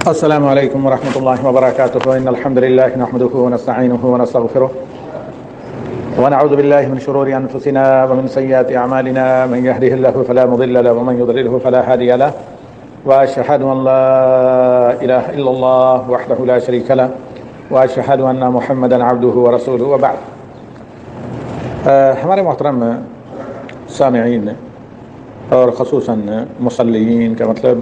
السلام علیکم ورحمۃ اللہ وبرکاتہ ان الحمد للہ نحمده ونستعینه ونستغفره ونعوذ باللہ من شرور انفسنا ومن سیئات اعمالنا من يهده الله فلا مضل له ومن يضلله فلا هادي له واشهد ان لا اله الا الله وحده لا شريك له واشهد ان محمدا عبده ورسوله وبعد ہمارے محترم سامعین اور خصوصاً مصلیین کا مطلب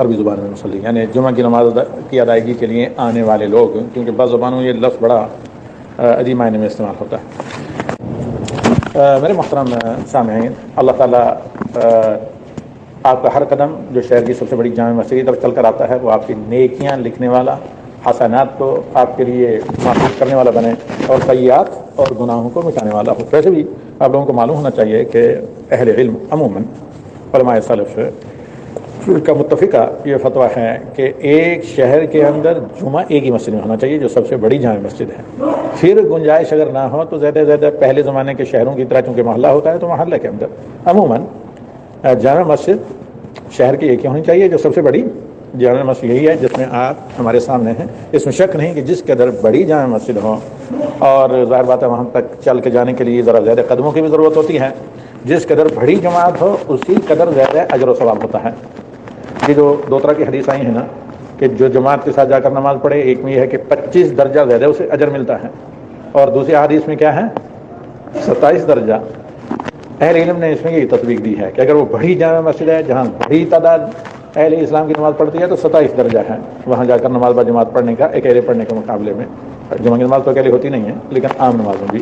عربی زبان میں مصلی یعنی جمعہ کی نماز کی ادائیگی کے لیے آنے والے لوگ، کیونکہ بعض زبانوں میں یہ لفظ بڑا عجیب معنی میں استعمال ہوتا ہے۔ میرے محترم سامعین، اللہ تعالیٰ آپ کا ہر قدم جو شہر کی سب سے بڑی جامع مسجد طرف چل کر آتا ہے وہ آپ کی نیکیاں لکھنے والا، حسنات کو آپ کے لیے محفوظ کرنے والا بنے اور سیئات اور گناہوں کو مٹانے والا ہو۔ ویسے بھی آپ لوگوں کو معلوم ہونا چاہیے کہ اہل علم عموماً علماء سلف کا متفقہ یہ فتویٰ ہے کہ ایک شہر کے اندر جمعہ ایک ہی مسجد میں ہونا چاہیے جو سب سے بڑی جامع مسجد ہے۔ پھر گنجائش اگر نہ ہو تو زیادہ سے زیادہ پہلے زمانے کے شہروں کی طرح چونکہ محلہ ہوتا ہے تو محلہ کے اندر عموماً جامع مسجد شہر کی ایک ہی ہونی چاہیے جو سب سے بڑی جامع مسجد یہی ہے جس میں آپ ہمارے سامنے ہیں۔ اس میں شک نہیں کہ جس قدر بڑی جامع مسجد ہو اور ظاہر بات ہے وہاں تک چل کے جانے کے لیے ذرا زیادہ قدموں کی بھی ضرورت ہوتی ہے، جس قدر بڑی جماعت ہو اسی قدر زیادہ اجر و ثواب ہوتا ہے۔ یہ جو دو طرح کی حدیث آئی ہیں نا کہ جو جماعت کے ساتھ جا کر نماز پڑھے، ایک میں یہ ہے کہ 25 درجہ زیادہ اسے اجر ملتا ہے، اور دوسری حدیث میں کیا ہے 27 درجہ۔ اہل علم نے اس میں یہ تطبیق دی ہے کہ اگر وہ بڑی جامع مسجد ہے جہاں بڑی تعداد اہل اسلام کی نماز پڑھتی ہے تو 27 درجہ ہے وہاں جا کر نماز با جماعت پڑھنے کا اکیلے پڑھنے کے مقابلے میں۔ جمعہ کی نماز تو اکیلے ہوتی نہیں ہے لیکن عام نمازوں بھی،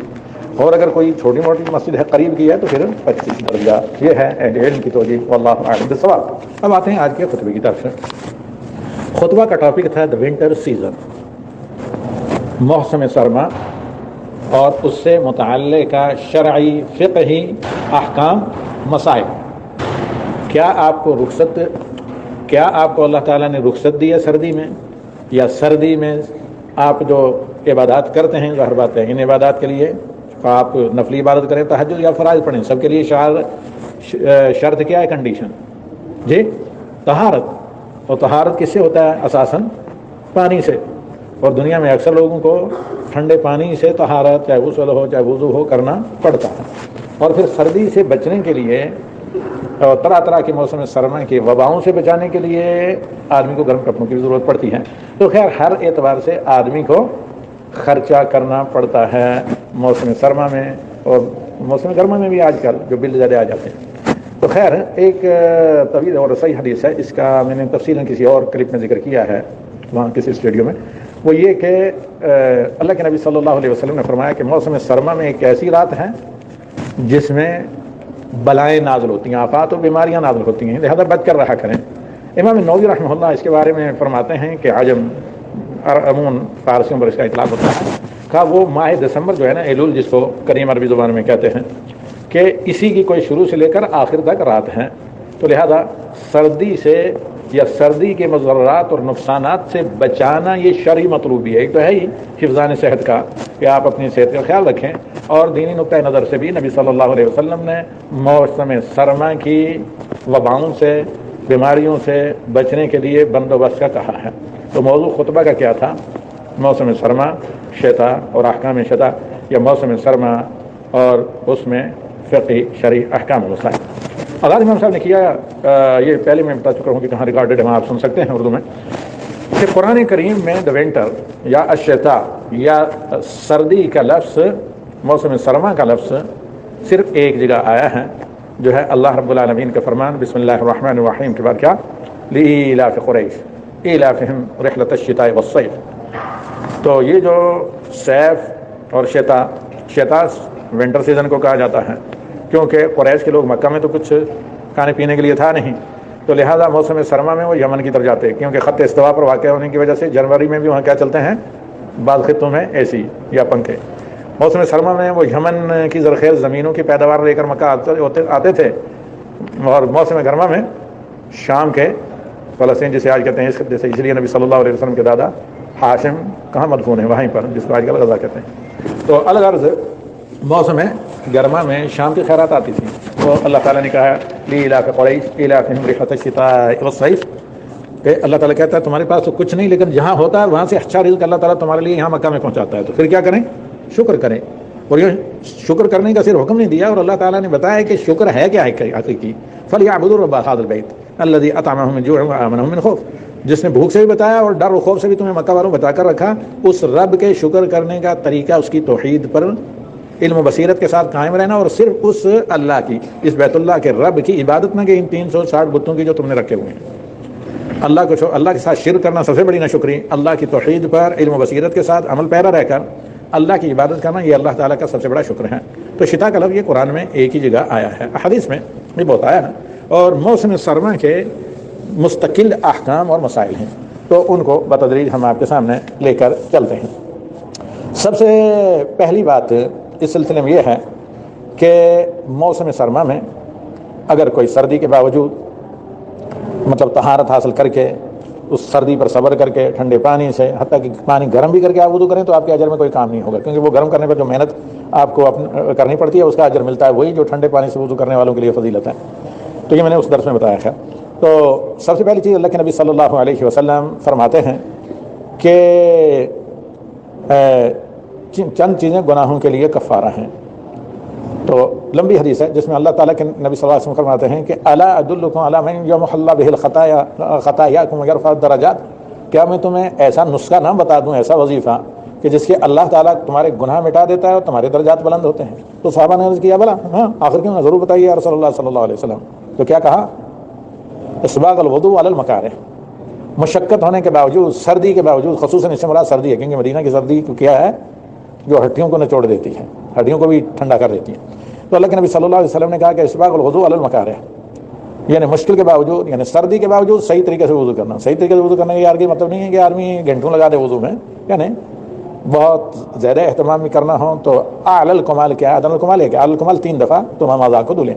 اور اگر کوئی چھوٹی موٹی مسجد ہے قریب کی ہے تو پھر 25 درجہ۔ یہ ہے اہل علم کی توجیہ، واللہ اعلم بالصواب۔ اب آتے ہیں آج کے خطبے کی طرف سے۔ خطبہ کا ٹاپک تھا دا ونٹر سیزن، موسم سرما اور اس سے متعلقہ شرعی فقہی احکام مسائل۔ کیا آپ کو اللہ تعالیٰ نے رخصت دی ہے سردی میں، یا سردی میں آپ جو عبادات کرتے ہیں ظاہر بات ہے ان عبادات کے لیے آپ نفلی عبادت کریں تہجد یا فرائض پڑھیں، سب کے لیے شرط کیا ہے کنڈیشن؟ جی طہارت، اور طہارت کس سے ہوتا ہے؟ اساساً پانی سے، اور دنیا میں اکثر لوگوں کو ٹھنڈے پانی سے طہارت چاہے غسل ہو چاہے وضو ہو کرنا پڑتا ہے۔ اور پھر سردی سے بچنے کے لیے اور طرح طرح کے موسم سرما کی وباؤں سے بچانے کے لیے آدمی کو گرم کپڑوں کی ضرورت پڑتی ہے۔ تو خیر ہر اعتبار سے آدمی کو خرچہ کرنا پڑتا ہے موسم سرما میں، اور موسم گرما میں بھی آج کل جو بل زیادہ آ جاتے ہیں۔ تو خیر ایک طویل اور صحیح حدیث ہے، اس کا میں نے تفصیلاً کسی اور کلپ میں ذکر کیا ہے وہاں کسی اسٹوڈیو میں، وہ یہ کہ اللہ کے نبی صلی اللہ علیہ وسلم نے فرمایا کہ موسم سرما میں ایک ایسی رات ہے جس میں بلائیں نازل ہوتی ہیں، آفات و بیماریاں نازل ہوتی ہیں، لہذا بچ کر رہا کریں۔ امام نووی رحمہ اللہ اس کے بارے میں فرماتے ہیں کہ عجم عموماً فارسیوں پر اس کا اطلاق ہوتا ہے کہ وہ ماہ دسمبر جو ہے نا ایلول، جس کو کریم عربی زبان میں کہتے ہیں، کہ اسی کی کوئی شروع سے لے کر آخر تک رات ہے، تو لہذا سردی سے یا سردی کے مضرات اور نقصانات سے بچانا یہ شرعی مطلوبی ہے۔ ایک تو ہے ہی حفظان صحت کا کہ آپ اپنی صحت کا خیال رکھیں، اور دینی نقطۂ نظر سے بھی نبی صلی اللہ علیہ وسلم نے موسم سرما کی وباؤں سے بیماریوں سے بچنے کے لیے بندوبست کا کہا ہے۔ تو موضوع خطبہ کا کیا تھا؟ موسم سرما شتا اور احکام شتا، یا موسم سرما اور اس میں فقہی شرعی احکام مسائل۔ آغاز امام صاحب نے کیا، یہ پہلے میں بتا چکا ہوں کہ کہاں ریکارڈڈ ہے، آپ سن سکتے ہیں اردو میں، کہ قرآن کریم میں دا ونٹر یا الشتا یا سردی کا لفظ، موسم سرما کا لفظ صرف ایک جگہ آیا ہے، جو ہے اللہ رب العالمین کا فرمان بسم اللہ الرحمن الرحیم کے بعد کیا؟ لإیلاف قریش ایلافہم رحلۃ الشتاء والصیف۔ تو یہ جو صیف اور شتا ونٹر سیزن کو کہا جاتا ہے، کیونکہ قریش کے لوگ مکہ میں تو کچھ کھانے پینے کے لیے تھا نہیں، تو لہذا موسم سرما میں وہ یمن کی طرف جاتے، کیونکہ خط استوا پر واقع ہونے کی وجہ سے جنوری میں بھی وہاں کیا چلتے ہیں، بعض خطوں میں اے سی یا پنکھے۔ موسم سرما میں وہ یمن کی زرخیز زمینوں کی پیداوار لے کر مکہ آتے تھے، اور موسم گرما میں شام کے فلسطین جسے آج کہتے ہیں اس خطے سے، اس لیے نبی صلی اللہ علیہ وسلم کے دادا ہاشم کہاں مدفون ہے؟ وہیں پر، جس کو آج کل غزہ کہتے ہیں۔ تو الغرض موسم گرما میں شام کی خیرات آتی تھی، تو اللہ تعالیٰ نے کہا لإیلاف قریش ایلافہم رحلۃ الشتاء والصیف، کہ اللہ تعالیٰ کہتا ہے تمہارے پاس تو کچھ نہیں، لیکن جہاں ہوتا ہے وہاں سے اچھا رزق اللہ تعالیٰ تمہارے لیے یہاں مکہ میں پہنچاتا ہے، تو پھر کیا کریں؟ شکر کریں۔ اور یہ شکر کرنے کا صرف حکم نہیں دیا، اور اللہ تعالیٰ نے بتایا کہ شکر ہے کیا ہے حقیقی، فَلْيَعْبُدُوا رَبَّ هَٰذَا الْبَيْتِ الَّذِي أَطْعَمَهُم مِّن جُوعٍ وَآمَنَهُم مِّن خَوْفٍ، جس نے بھوک سے بھی بتایا اور ڈر و خوف سے بھی تمہیں مکہ والوں بتا کر رکھا، اس رب کے شکر کرنے کا طریقہ اس کی توحید پر علم و بصیرت کے ساتھ قائم رہنا، اور صرف اس اللہ کی، اس بیت اللہ کے رب کی عبادت نہ کہ ان 360 بتوں کی جو تم نے رکھے ہوئے ہیں۔ اللہ کے ساتھ شرک کرنا سب سے بڑی ناشکری، اللہ کی توحید پر علم و بصیرت کے ساتھ عمل پیرا رہ کر اللہ کی عبادت کرنا، یہ اللہ تعالیٰ کا سب سے بڑا شکر ہے۔ تو شتا کا لفظ یہ قرآن میں ایک ہی جگہ آیا ہے، احادیث میں یہ بہت آیا ہے، اور موسم سرما کے مستقل احکام اور مسائل ہیں، تو ان کو بتدریج ہم آپ کے سامنے لے کر چلتے ہیں۔ سب سے پہلی بات اس سلسلے میں یہ ہے کہ موسم سرما میں اگر کوئی سردی کے باوجود مطلب طہارت حاصل کر کے، اس سردی پر صبر کر کے، ٹھنڈے پانی سے، حتیٰ کہ پانی گرم بھی کر کے آپ وضو کریں تو آپ کے اجر میں کوئی کام نہیں ہوگا، کیونکہ وہ گرم کرنے پر جو محنت آپ کو کرنی پڑتی ہے اس کا اجر ملتا ہے وہی جو ٹھنڈے پانی سے وضو کرنے والوں کے لیے فضیلت ہے۔ تو یہ میں نے اس درس میں بتایا ہے۔ تو سب سے پہلی چیز اللہ کے نبی صلی اللہ علیہ وسلم فرماتے ہیں کہ چند چیزیں گناہوں کے لیے کفارہ ہیں۔ تو لمبی حدیث ہے جس میں اللہ تعالیٰ کے نبی صلی اللہ علیہ وسلم فرماتے ہیں کہ الا ادلکم علی من یمحو اللہ بہ خطایاکم ویرفع الدرجات، کیا میں تمہیں ایسا نسخہ نہ بتا دوں، ایسا وظیفہ کہ جس کے اللہ تعالیٰ تمہارے گناہ مٹا دیتا ہے اور تمہارے درجات بلند ہوتے ہیں؟ تو صحابہ نے عرض کیا بلا ہاں، آخر کیوں نہ، ضرور بتائیے یا رسول اللہ صلی اللہ علیہ وسلم۔ تو کیا کہا؟ اسباغ الوضوء علی المکارہ، مشقت ہونے کے باوجود، سردی کے باوجود، خصوصاً اس سے مراد سردی ہے کیونکہ مدینہ کی سردی کو کیا ہے جو ہڈیوں کو نچوڑ دیتی ہے، ہڈیوں کو بھی ٹھنڈا کر دیتی ہے۔ تو اللہ کے نبی صلی اللہ علیہ وسلم نے کہا کہ اسباغ الوضوء علی المکارہ، یعنی مشکل کے باوجود، یعنی سردی کے باوجود صحیح طریقے سے وضو کرنا۔ صحیح طریقے سے وضو کرنے کا یار کی مطلب نہیں ہے کہ آدمی گھنٹوں لگا دے وضو میں، یعنی بہت زیادہ اہتمام بھی کرنا ہو تو اعلی الکمال کیا ہے؟ ادنی الکمال ہے کہ اعلی الکمال 3 دفعہ تم اعضاء کو دھلیں،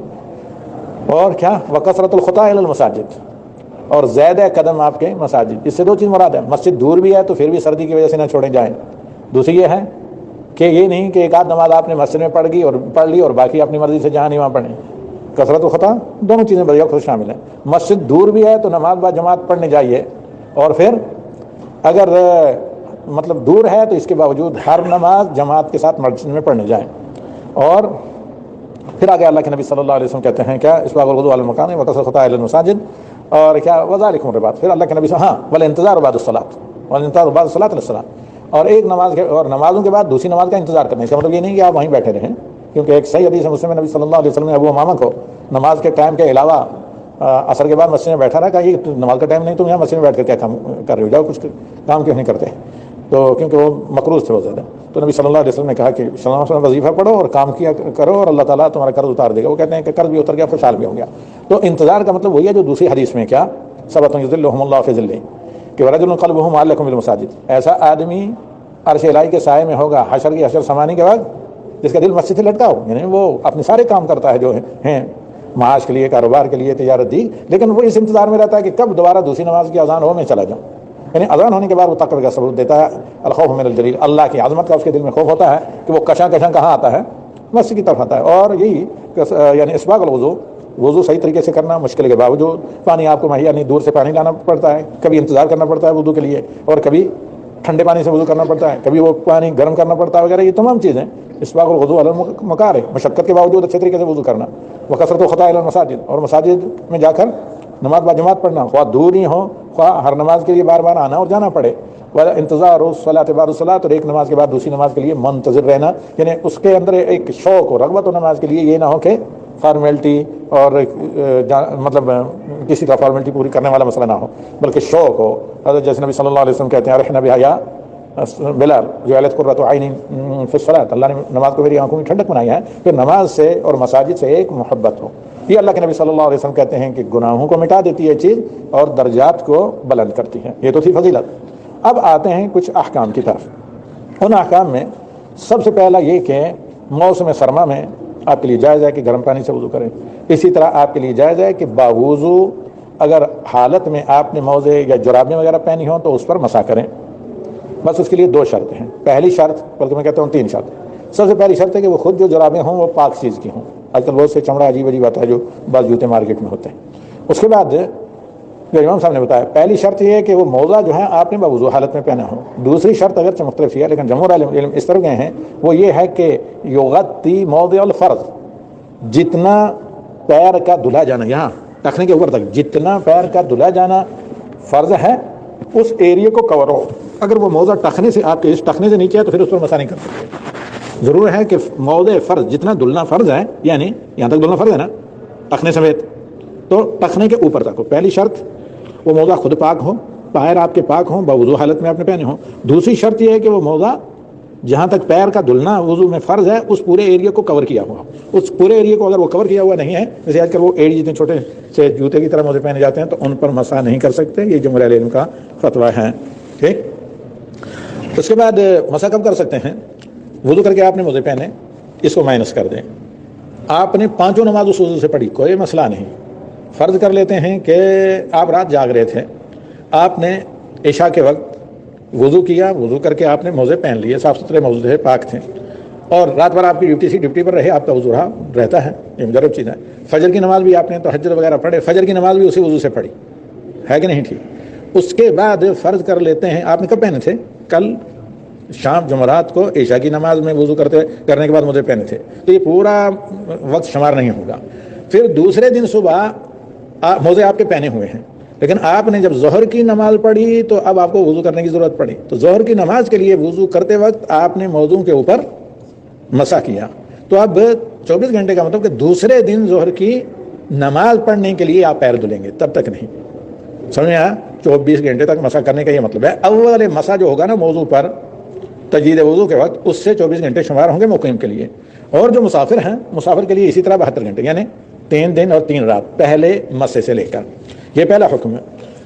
اور کیا وکثرت الخطا الی المساجد، اور زیادہ قدم آپ کے مساجد۔ اس سے 2 چیز مراد ہے، مسجد دور بھی ہے تو پھر بھی سردی کی وجہ سے نہ چھوڑیں جائیں، دوسری یہ ہے کہ یہ نہیں کہ ایک آدھ نماز آپ نے مسجد میں پڑھ لی اور باقی اپنی مرضی سے جہاں نہیں وہاں پڑھیں۔ کثرت و خطا دونوں چیزیں بڑھیا خود شامل ہیں۔ مسجد دور بھی ہے تو نماز با جماعت پڑھنے جائیے، اور پھر اگر مطلب دور ہے تو اس کے باوجود ہر نماز جماعت کے ساتھ مسجد میں پڑھنے جائیں۔ اور پھر آگے اللہ کے نبی صلی اللہ علیہ وسلم کہتے ہیں کیا؟ اسباغ الوضوء علی المکارہ وکثرت الخطا الی المساجد، اور کیا وذالکم الرباط۔ پھر اللہ کے نبی ہاں والانتظار بعد الصلاۃ، والانتظار بعد الصلاۃ للصلاۃ، اور ایک نماز کے اور نمازوں کے بعد دوسری نماز کا انتظار کرنا۔ اس کا مطلب یہ نہیں کہ آپ وہیں بیٹھے رہیں، کیونکہ ایک صحیح حدیث مسلم میں نبی صلی اللہ علیہ وسلم نے ابو امامہ کو نماز کے ٹائم کے علاوہ عصر کے بعد مسجد میں بیٹھا رہا، کہا یہ نماز کا ٹائم نہیں، تم یہاں مسجد میں بیٹھ کر کیا کام کر رہے ہو، جاؤ کچھ کام کیوں نہیں کرتے؟ تو کیونکہ وہ مقروض تھے بہت زیادہ، تو نبی صلی اللہ علیہ وسلم نے کہا کہ صلی اللہ علیہ وسلم وظیفہ پڑھو اور کام کیا کرو اور اللہ تعالیٰ تمہارا قرض اتار دے گا۔ وہ کہتے ہیں کہ قرض بھی اتر گیا، خوشحال بھی ہو گیا۔ تو انتظار کا مطلب وہی ہے جو دوسری حدیث میں کیا سبعۃ یظلھم اللہ فی ظلہ، کہ ورجل قلبہ معلق بالمساجد، ایسا آدمی عرش الہی کے سائے میں ہوگا حشر کی حشر سمانی کے بعد جس کا دل مسجد سے لٹکا ہو، یعنی وہ اپنے سارے کام کرتا ہے جو ہیں معاش کے لیے، کاروبار کے لیے، تجارت دی، لیکن وہ اس انتظار میں رہتا ہے کہ کب دوبارہ دوسری نماز کی اذان ہو میں چلا جاؤں۔ یعنی اذان ہونے کے بعد وہ تقوی کا ثبوت دیتا ہے، الخوف من الجلیل، اللہ کی عظمت کا اس کے دل میں خوف ہوتا ہے کہ وہ کشاں کشاں کہاں آتا ہے؟ مسجد کی طرف آتا ہے۔ اور یہی یعنی اسباغ الوضوء، وضو صحیح طریقے سے کرنا، مشکل کے باوجود پانی آپ کو مہیا نہیں، دور سے پانی لانا پڑتا ہے، کبھی انتظار کرنا پڑتا ہے وضو کے لیے، اور کبھی ٹھنڈے پانی سے وضو کرنا پڑتا ہے، کبھی وہ پانی گرم کرنا پڑتا ہے وغیرہ، یہ تمام چیزیں اسباغ الوضوء علی المکارہ، مشقت کے باوجود اچھے طریقے سے وضو کرنا، وکثرت الخطا الی المساجد، اور مساجد میں جا کر نماز با جماعت پڑھنا، خواہ دور ہی ہو، خواہ ہر نماز کے لیے بار بار آنا اور جانا پڑے، انتظار الصلاۃ بعد الصلاۃ، اور ایک نماز کے بعد دوسری نماز کے لیے منتظر رہنا، یعنی اس کے اندر ایک شوق و رغبت ہو نماز کے لیے، یہ نہ ہو کہ فارمیلٹی اور مطلب کسی کا فارمیلٹی پوری کرنے والا مسئلہ نہ ہو، بلکہ شوق ہو۔ حضرت جیسے نبی صلی اللہ علیہ وسلم کہتے ہیں ارحنا بحیا بلال جعلت قرۃ عین فی الصلاۃ، اللہ نے نماز کو میری آنکھوں میں ٹھنڈک بنایا ہے، پھر نماز سے اور مساجد سے ایک محبت ہو۔ یہ اللہ کے نبی صلی اللہ علیہ وسلم کہتے ہیں کہ گناہوں کو مٹا دیتی ہے چیز اور درجات کو بلند کرتی ہے۔ یہ تو تھی فضیلت۔ اب آتے ہیں کچھ احکام کی طرف۔ ان احکام میں سب سے پہلا یہ کہ موسم سرما میں آپ کے لیے جائز ہے کہ گرم پانی سے وضو کریں، اسی طرح آپ کے لیے جائز ہے کہ باوضو اگر حالت میں آپ نے موزے یا جرابیں وغیرہ پہنی ہوں تو اس پر مسح کریں، بس اس کے لیے 2 شرط ہیں۔ پہلی شرط، بلکہ میں کہتا ہوں 3 شرط۔ سب سے پہلی شرط ہے کہ وہ خود جو جرابیں ہوں وہ پاک چیز کی ہوں، آج کل بہت سے چمڑا عجیب عجیب آتا ہے جو بعض جوتے مارکیٹ میں ہوتے ہیں۔ اس کے بعد جو امام صاحب نے بتایا، پہلی شرط یہ ہے کہ وہ موزہ جو ہے آپ نے بوضو حالت میں پہنا ہو. دوسری شرط اگرچہ مختلف ہے لیکن جمہور علم اس طرح گئے ہیں، وہ یہ ہے کہ یغطی موضع الفرض، جتنا پیر کا دھلا جانا، یہاں ٹخنے کے اوپر تک جتنا پیر کا دھلا جانا فرض ہے اس ایریے کو کور ہو. اگر وہ موضع ٹخنے سے آپ کے اس ٹخنے سے نیچے ہے تو پھر اس پر مسا نہیں کر سکتے. ضرور ہے کہ موضع فرض جتنا دھلنا فرض ہے، یعنی یہاں تک دھلنا فرض ہے نا ٹخنے سمیت، تو ٹخنے کے اوپر تک ہو. پہلی شرط وہ موضع خود پاک ہو، پیر آپ کے پاک ہوں، باوضو حالت میں آپ نے پہنے ہوں. دوسری شرط یہ ہے کہ وہ موضع جہاں تک پیر کا دھلنا وضو میں فرض ہے اس پورے ایریا کو کور کیا ہوا. اس پورے ایریا کو اگر وہ کور کیا ہوا نہیں ہے، جیسے آج کل وہ ایڑی جتنے چھوٹے سے جوتے کی طرح موزے پہنے جاتے ہیں، تو ان پر مسح نہیں کر سکتے. یہ جمہور اہل علم کا فتویٰ ہے. ٹھیک، اس کے بعد مسح کب کر سکتے ہیں؟ وضو کر کے آپ نے موزے پہنے، اس کو مائنس کر دیں. آپ نے پانچوں نماز اس وضو سے پڑھی، کوئی مسئلہ نہیں. فرض کر لیتے ہیں کہ آپ رات جاگ رہے تھے، آپ نے عشاء کے وقت وضو کیا، وضو کر کے آپ نے موزے پہن لیے، صاف ستھرے موزے تھے، پاک تھے، اور رات بھر آپ کی ڈیوٹی سی، ڈیوٹی پر رہے، آپ کا وضو رہتا ہے، یہ مجرب چیز ہے. فجر کی نماز بھی آپ نے تہجد وغیرہ پڑھے، فجر کی نماز بھی اسی وضو سے پڑھی ہے کہ نہیں؟ ٹھیک. اس کے بعد فرض کر لیتے ہیں آپ نے کب پہنے تھے؟ کل شام جمعرات کو عشاء کی نماز میں وضو کرنے کے بعد موزے پہنے تھے، تو یہ پورا وقت شمار نہیں ہوگا. پھر دوسرے دن صبح موزے آپ کے پہنے ہوئے ہیں، لیکن آپ نے جب ظہر کی نماز پڑھی تو اب آپ کو وضو کرنے کی ضرورت پڑی. تو ظہر کی نماز کے لیے وضو کرتے وقت آپ نے موضوع کے اوپر مسح کیا، تو اب 24 گھنٹے کا مطلب کہ دوسرے دن ظہر کی نماز پڑھنے کے لیے آپ پیر دھلیں گے، تب تک نہیں. سمجھ میں آیا؟ 24 گھنٹے تک مسح کرنے کا یہ مطلب ہے. اول مسح جو ہوگا نا موضوع پر تجدید وضو کے وقت، اس سے 24 گھنٹے شمار ہوں گے مقیم کے لیے. اور جو مسافر ہیں، مسافر کے لیے اسی طرح 72 گھنٹے، یعنی 3 دن اور 3 رات پہلے مسح سے لے کر. یہ پہلا حکم ہے.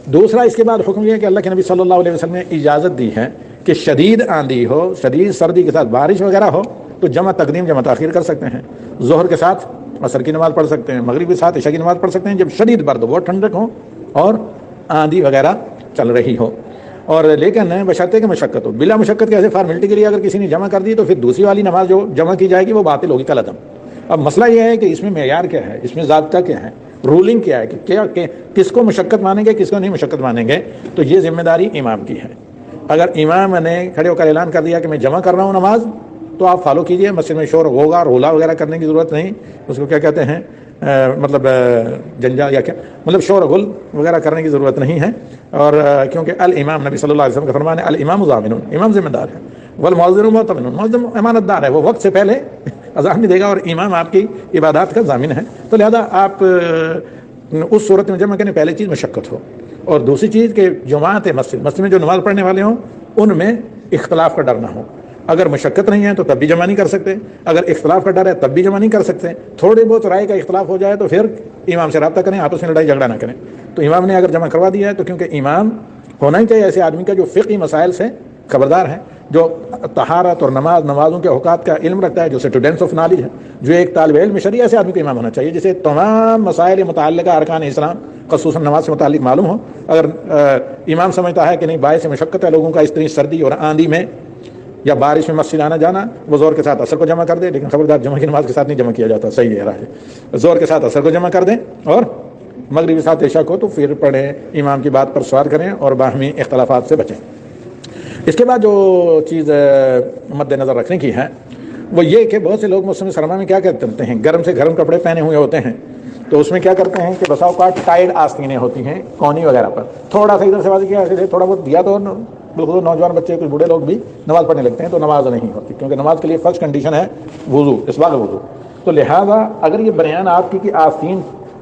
دوسرا اس کے بعد حکم یہ ہے کہ اللہ کے نبی صلی اللہ علیہ وسلم نے اجازت دی ہے کہ شدید آندھی ہو، شدید سردی کے ساتھ بارش وغیرہ ہو تو جمع تقدیم جمع تاخیر کر سکتے ہیں. ظہر کے ساتھ عصر کی نماز پڑھ سکتے ہیں، مغرب کے ساتھ عشاء کی نماز پڑھ سکتے ہیں جب شدید برد ہو، ٹھنڈک ہو اور آندھی وغیرہ چل رہی ہو. اور لیکن بشرطے کہ مشقت ہو. بلا مشقت کے ایسے فارمیلٹی کے لیے اگر کسی نے جمع کر دی تو پھر دوسری والی نماز جو جمع کی جائے گی وہ باطل ہوگی کالعدم. اب مسئلہ یہ ہے کہ اس میں معیار کیا ہے، اس میں ضابطہ کیا ہے، رولنگ کیا ہے کہ کس کو مشقت مانیں گے، کس کو نہیں مشقت مانیں گے. تو یہ ذمہ داری امام کی ہے. اگر امام نے کھڑے ہو کر اعلان کر دیا کہ میں جمع کر رہا ہوں نماز، تو آپ فالو کیجئے. مسجد میں شور ہوگا، رولا وغیرہ کرنے کی ضرورت نہیں. اس کو کیا کہتے ہیں، مطلب جنجال یا کیا، مطلب شور غل وغیرہ کرنے کی ضرورت نہیں ہے. اور کیونکہ الامام، نبی صلی اللہ علیہ وسلم کا فرمان ہے الامام ضامن، امام ذمہ دار ہے، والمؤذن مؤتمن، مؤذن امانت دار ہے، وہ وقت سے پہلے اذان نہیں دے گا اور امام آپ کی عبادات کا ضامن ہے. تو لہذا آپ اس صورت میں جمع کرنے پہلے چیز مشقت ہو، اور دوسری چیز کہ جماعت مسجد میں جو نماز پڑھنے والے ہوں ان میں اختلاف کا ڈر نہ ہو. اگر مشقت نہیں ہے تو تب بھی جمع نہیں کر سکتے، اگر اختلاف کا ڈر ہے تب بھی جمع نہیں کر سکتے. تھوڑی بہت رائے کا اختلاف ہو جائے تو پھر امام سے رابطہ کریں، آپس میں لڑائی جھگڑا نہ کریں. تو امام نے اگر جمع کروا دیا ہے تو کیونکہ امام ہونا ہی چاہیے ایسے آدمی کا جو فقہی مسائل سے خبردار ہے، جو طہارت اور نمازوں کے اوقات کا علم رکھتا ہے، جو اسٹوڈنٹس آف نالج ہے، جو ایک طالب علم شرعی، ایسے آدمی کو امام ہونا چاہیے جسے تمام مسائل متعلقہ ارکان اسلام خصوصاً نماز سے متعلق معلوم ہو. اگر امام سمجھتا ہے کہ نہیں باعث مشقت ہے لوگوں کا اتنی سردی اور آندھی میں یا بارش میں مسجد آنا جانا، وہ زور کے ساتھ عصر کو جمع کر دے. لیکن خبردار جمع کی نماز کے ساتھ نہیں جمع کیا جاتا، صحیح ہے راہ، زور کے ساتھ عصر کو جمع کر دیں اور مغرب کے ساتھ عشاء کو تو پھر پڑھیں. امام کی بات پر سوال کریں اور باہمی اختلافات سے بچیں. اس کے بعد جو چیز مد نظر رکھنے کی ہے وہ یہ کہ بہت سے لوگ موسم سرما میں کیا کرتے ہیں، گرم سے گرم کپڑے پہنے ہوئے ہوتے ہیں، تو اس میں کیا کرتے ہیں کہ بسا اوقات ٹائٹ آستینیں ہوتی ہیں کونی وغیرہ پر، تھوڑا سا ادھر سے بازی کیا، ایسے تھوڑا بہت دیا تو بالکل نوجوان بچے کچھ بوڑھے لوگ بھی نماز پڑھنے لگتے ہیں تو نماز نہیں ہوتی، کیونکہ نماز کے لیے فرسٹ کنڈیشن ہے وضو، اسباغ وضو. تو لہٰذا اگر یہ بنیان آپ کی کہ آستین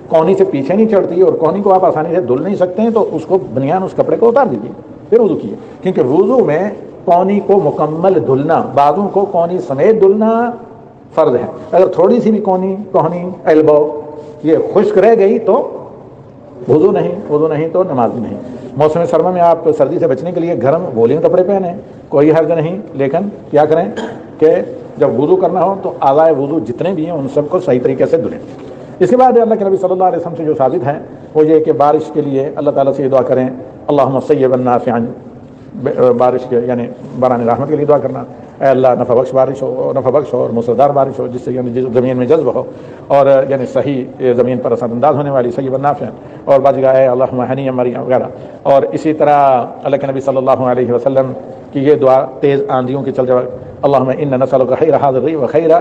کونی سے پیچھے نہیں چڑھتی اور کونی کو آپ آسانی سے دھل نہیں سکتے ہیں، تو اس کو بنیان اس کپڑے کو اتار دیجیے پھر وضو کیے. کیونکہ وضو میں کونی کو مکمل دھلنا، بازوں کو کونی سمیت دھلنا فرض ہے. اگر تھوڑی سی بھی کونی ایلبو یہ خشک رہ گئی تو وضو نہیں تو نماز بھی نہیں. موسم سرما میں آپ سردی سے بچنے کے لیے گرم وولین کپڑے پہنیں، کوئی حرج نہیں، لیکن کیا کریں کہ جب وضو کرنا ہو تو اعضائے وضو جتنے بھی ہیں ان سب کو صحیح طریقے سے دھلیں. اس کے بعد اللہ کے نبی صلی اللہ علیہ وسلم سے جو ثابت ہے وہ یہ کہ بارش کے لیے اللہ تعالیٰ سے یہ دعا کریں اللہم صیبا نافعا، بارش کے یعنی باران رحمت کے لیے دعا کرنا. اے اللہ نفع بخش بارش ہو، نفع بخش ہو اور موسلادھار بارش ہو، جس سے یعنی زمین میں جذب ہو اور یعنی صحیح زمین پر اثر انداز ہونے والی صحیح نافع اور بعض جگہ اے اللہم ہنی مریم وغیرہ. اور اسی طرح اللہ کے نبی صلی اللہ علیہ وسلم کی یہ دعا تیز آندھیوں کی چل جائے، اللہم انا نسألک خیر ھذا الريح وخیر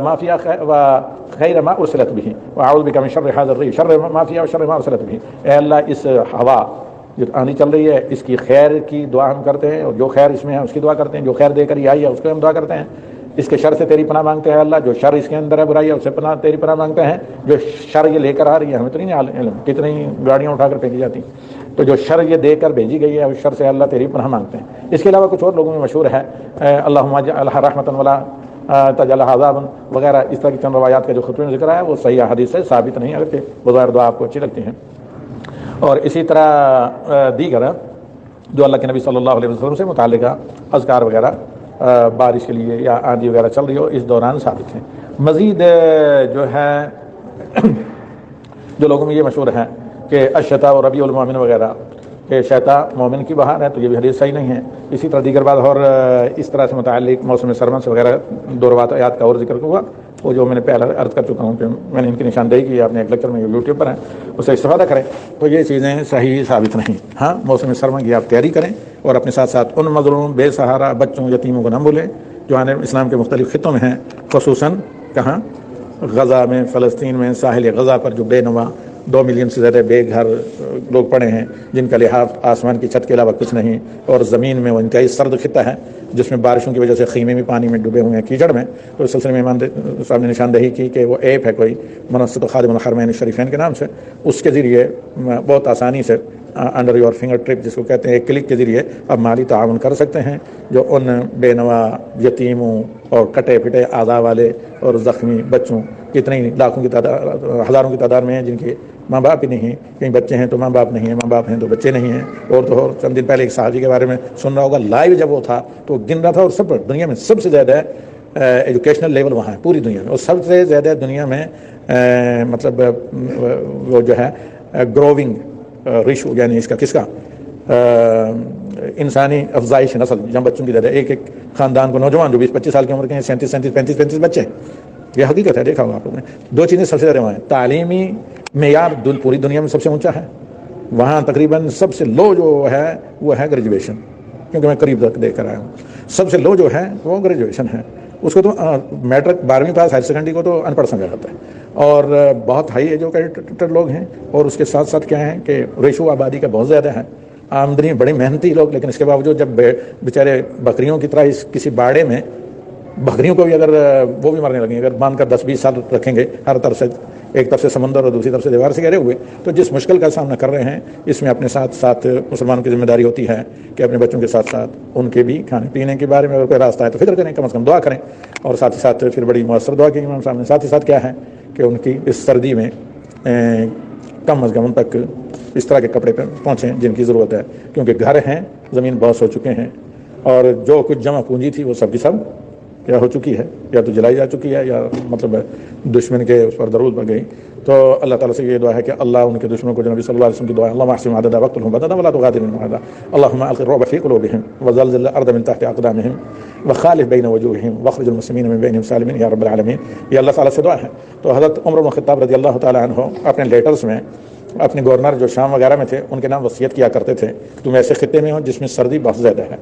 ما فيها وخیر ما ارسلت به واعوذ بک من شر ھذا الريح شر ما فيها وشر ما ارسلت به. اے اللہ اس ہوا جو آندھی چل رہی ہے اس کی خیر کی دعا ہم کرتے ہیں، اور جو خیر اس میں ہے اس کی دعا کرتے ہیں، جو خیر دے کر یہ آئی ہے اس کو ہم دعا کرتے ہیں. اس کے شر سے تیری پناہ مانگتے ہیں اللہ، جو شر اس کے اندر ہے برائی ہے اس سے تیری پناہ مانگتے ہیں. جو شر یہ لے کر آ رہی ہے ہمیں تو نہیں علم، کتنی گاڑیاں اٹھا کر پھینکی جاتی، تو جو شر یہ دے کر بھیجی گئی ہے اس شر سے اللہ تیری پناہ مانگتے ہیں. اس کے علاوہ کچھ اور لوگوں میں مشہور ہے اللہم اجعلھا رحمۃ ولا تجعلھا عذابا وغیرہ، اس طرح کی چند روایات کا جو خطبے میں ذکر ہے وہ صحیح حدیث سے ثابت نہیں، اگرچہ بظاہر دعا آپ کو اچھی لگتی ہیں. اور اسی طرح دیگر جو اللہ کے نبی صلی اللہ علیہ وسلم سے متعلقہ اذکار وغیرہ بارش کے لیے یا آندھی وغیرہ چل رہی ہو اس دوران ثابت ہیں. مزید جو ہے جو لوگوں میں یہ مشہور ہے کہ الشتاء و ربیع المؤمن وغیرہ، کہ شتاء مومن کی بہار ہے، تو یہ بھی حدیث صحیح نہیں ہے. اسی طرح دیگر بات اور اس طرح سے متعلق موسم سرما سے وغیرہ دو روایات کا اور ذکر ہوا، وہ جو میں نے پہلے عرض کر چکا ہوں کہ میں نے ان کی نشاندہی کی، آپ نے ایک لیکچر میں یوٹیوب پر ہیں اس سے استفادہ کریں. تو یہ چیزیں صحیح ثابت نہیں. ہاں موسم سرما کی آپ تیاری کریں اور اپنے ساتھ ساتھ ان مظلوم بے سہارا بچوں یتیموں کو نہ بھولیں جو عالم اسلام کے مختلف خطوں میں ہیں، خصوصاً کہاں غزہ میں، فلسطین میں، ساحل غزہ پر جو بے نوا 2 ملین سے زیادہ بے گھر لوگ پڑے ہیں، جن کا لحاظ آسمان کی چھت کے علاوہ کچھ نہیں، اور زمین میں وہ انتہائی سرد خطہ ہے جس میں بارشوں کی وجہ سے خیمے بھی پانی میں ڈوبے ہوئے ہیں، کیچڑ میں. تو اس سلسلے میں امام صاحب نے نشاندہی کی کہ وہ ایپ ہے کوئی منصت خادم الحرمین الشریفین کے نام سے، اس کے ذریعے بہت آسانی سے انڈر یور فنگر ٹرپ جس کو کہتے ہیں، ایک کلک کے ذریعے آپ مالی تعاون کر سکتے ہیں جو ان بے نوا یتیموں اور کٹے پھٹے اعضاء والے اور زخمی بچوں، کتنے لاکھوں کی تعداد ہزاروں کی تعداد میں ہیں جن کے ماں باپ ہی نہیں ہیں، کہیں بچے ہیں تو ماں باپ نہیں ہیں، ماں باپ ہیں تو بچے نہیں ہیں. اور چند دن پہلے ایک صحابی کے بارے میں سن رہا ہوگا، لائیو جب وہ تھا تو وہ گن رہا تھا، اور سب دنیا میں سب سے زیادہ ایجوکیشنل لیول وہاں ہے پوری دنیا میں، اور سب سے زیادہ دنیا میں مطلب وہ جو ہے گروونگ ریشو، یعنی اس کا کس کا انسانی افزائش نسل، جہاں بچوں کی زیادہ ایک خاندان کو نوجوان جو 20-25 سال کی عمر کے ہیں 37 بچے، یہ حقیقت ہے. دیکھا ہوگا آپ لوگوں نے. دو چیزیں سب سے زیادہ وہاں ہیں، تعلیمی معیار پوری دنیا میں سب سے اونچا ہے، وہاں تقریباً سب سے لو جو ہے وہ ہے گریجویشن، کیونکہ میں قریب تک دیکھ کر آیا ہوں. سب سے لو جو ہے وہ گریجویشن ہے، اس کو تو میٹرک 12ویں پاس، ہائر سیکنڈری کو تو ان پڑھ سمجھا جاتا ہے. اور بہت ہائی ایجوکیٹڈ لوگ ہیں، اور اس کے ساتھ ساتھ کیا ہے کہ ریشو آبادی کا بہت زیادہ ہے، آمدنی بڑے محنتی لوگ، لیکن اس کے باوجود جب بیچارے بکریوں کی طرح کسی باڑے میں، بکریوں کو بھی اگر وہ بھی مرنے لگیں، اگر باندھ کر 10-20 سال رکھیں گے ہر طرف سے، ایک طرف سے سمندر اور دوسری طرف سے دیوار سے گھرے ہوئے، تو جس مشکل کا سامنا کر رہے ہیں اس میں اپنے ساتھ ساتھ مسلمانوں کی ذمہ داری ہوتی ہے کہ اپنے بچوں کے ساتھ ساتھ ان کے بھی کھانے پینے کے بارے میں اگر کوئی راستہ ہے تو فکر کریں، کم از کم دعا کریں. اور ساتھ ہی ساتھ پھر بڑی مؤثر دعا کی امام صاحب نے. ساتھ ہی ساتھ کیا ہے کہ ان کی اس سردی میں کم از کم ان تک اس طرح کے کپڑے پہنچیں جن کی ضرورت ہے، کیونکہ گھر ہیں، زمین بہت ہو چکے ہیں، اور جو کچھ جمع پونجی تھی وہ سب کی سب یا ہو چکی ہے، یا تو جلائی جا چکی ہے، یا مطلب دشمن کے اس پر درود پڑ گئی. تو اللہ تعالیٰ سے یہ دعا ہے کہ اللہ ان کے دشمنوں کو، جو نبی صلی اللہ علیہ وسلم کی دعا ہے، اللہم احصهم عددا واقتلهم بددا ولا تغادر منهم احدا، اللہم الق الرعب في قلوبهم وزلزل الارض من تحت اقدامهم وخالف بین وجوہهم واخرج المسلمین من بینهم سالمین یا رب العالمین. یہ اللہ تعالیٰ سے دعا ہے. تو حضرت عمر بن الخطاب رضی اللہ تعالیٰ عنہ اپنے لیٹرز میں اپنے گورنر جو شام وغیرہ میں تھے ان کے نام وصیت کیا کرتے تھے کہ تم ایسے خطے میں ہو جس میں سردی بہت زیادہ ہے،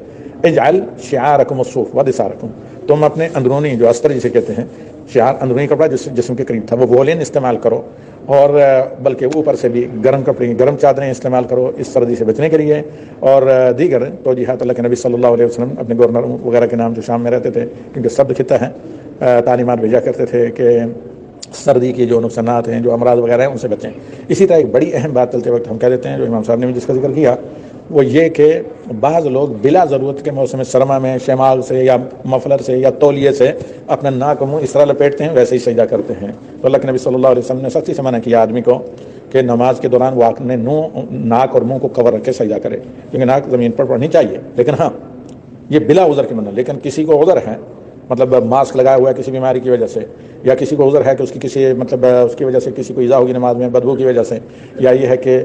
اجعل شعارکم الصوف ودثارکم، تم اپنے اندرونی جو استر جسے کہتے ہیں، شعار اندرونی کپڑا جس جسم کے قریب تھا، وہ وولن استعمال کرو، اور بلکہ اوپر سے بھی گرم کپڑے، گرم چادریں استعمال کرو اس سردی سے بچنے کے لیے. اور دیگر توجیحات اللہ کے نبی صلی اللہ علیہ وسلم اپنے گورنر وغیرہ کے نام جو شام میں رہتے تھے کیونکہ سرد خطہ ہے، تعلیمات بھیجا کرتے تھے کہ سردی کے جو نقصانات ہیں، جو امراض وغیرہ ہیں، ان سے بچیں. اسی طرح ایک بڑی اہم بات چلتے وقت ہم کہہ دیتے ہیں جو امام صاحب نے بھی جس کا ذکر کیا، وہ یہ کہ بعض لوگ بلا ضرورت کے موسم سرما میں شمال سے یا مفلر سے یا تولیے سے اپنا ناک و منہ اس طرح لپیٹتے ہیں، ویسے ہی سجدہ کرتے ہیں. تو اللہ کے نبی صلی اللہ علیہ وسلم نے سختی سے منع کیا آدمی کو کہ نماز کے دوران وہ اپنے ناک اور منہ کو کور رکھ کے سجدہ کرے، کیونکہ ناک زمین پر پڑنی چاہیے، لیکن ہاں یہ بلا عذر کی منع. لیکن کسی کو عذر ہے مطلب ماسک لگایا ہوا ہے کسی بیماری کی وجہ سے، یا کسی کو عذر ہے کہ اس کی کسی مطلب اس کی وجہ سے کسی کو ایذا ہوگی نماز میں بدبو کی وجہ سے، یا یہ ہے کہ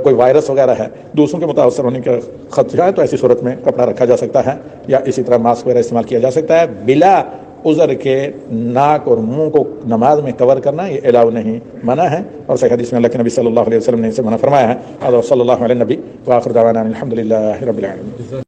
کوئی وائرس وغیرہ ہے، دوسروں کے متاثر ہونے کا خدشہ ہے، تو ایسی صورت میں کپڑا رکھا جا سکتا ہے، یا اسی طرح ماسک وغیرہ استعمال کیا جا سکتا ہے۔ بلا عذر کے ناک اور منہ کو نماز میں کور کرنا یہ الاؤ نہیں، منع ہے، اور صحیح حدیث میں اللہ کے نبی صلی اللہ علیہ وسلم نے اسے منع فرمایا ہے۔ اور صلی اللہ علیہ نبی وآخر دعوانا الحمد للہ رب العالمین۔